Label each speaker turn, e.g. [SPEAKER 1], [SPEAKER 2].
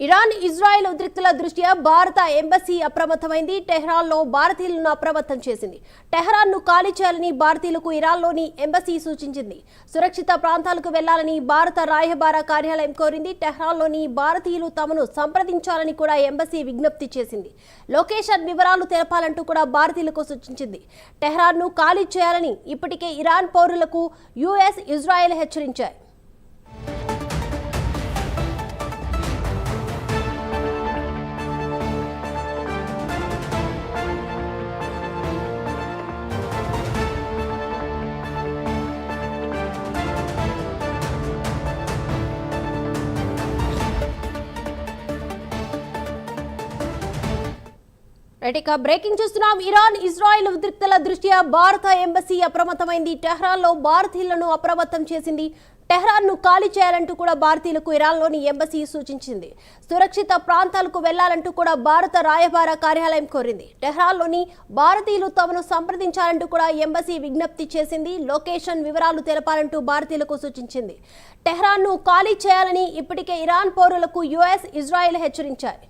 [SPEAKER 1] Iran Israel ఉద్రిక్తల దృష్ట్యా భారత embassy అప్రమత్తమైంది. టెహ్రాన్లో భారతీయులను అప్రమత్తం చేసింది. టెహ్రాన్ను ఖాళీ చేయాలని భారతీయులకు ఇరాన్లోని ఎంబసీ సూచించింది. సురక్షిత ప్రాంతాలకు వెళ్లాలని భారత రాయబార కార్యాలయం కోరింది. టెహ్రాన్లోని భారతీయులు తమను సంప్రదించాలని కూడా ఎంబసీ విజ్ఞప్తి చేసింది. లొకేషన్ వివరాలు తెలపాలంటూ కూడా భారతీయులకు సూచించింది. టెహ్రాన్ను ఖాళీ చేయాలని ఇప్పటికే ఇరాన్ పౌరులకు యుఎస్, ఇజ్రాయెల్ హెచ్చరించాయి. బ్రేకింగ్ చూస్తున్నాం. ఇరాన్ ఇజ్రాయెల్ ఉద్రిక్తల దృష్ట్యా భారత ఎంబసీ అప్రమత్తమైంది. టెహ్రాన్లో భారతీయులను అప్రమత్తం చేసింది. టెహ్రాన్ను ఖాళీ చేయాలంటూ కూడా భారతీయులకు ఇరాన్లోని ఎంబసీ సూచించింది. సురక్షిత ప్రాంతాలకు వెళ్లాలంటూ కూడా భారత రాయబార కార్యాలయం కోరింది. టెహ్రాన్లోని భారతీయులు తమను సంప్రదించాలంటూ కూడా ఎంబసీ విజ్ఞప్తి చేసింది. లొకేషన్ వివరాలు తెలపాలంటూ భారతీయులకు సూచించింది. టెహ్రాన్ను ఖాళీ చేయాలని ఇప్పటికే ఇరాన్ పౌరులకు యుఎస్, ఇజ్రాయెల్ హెచ్చరించాయి.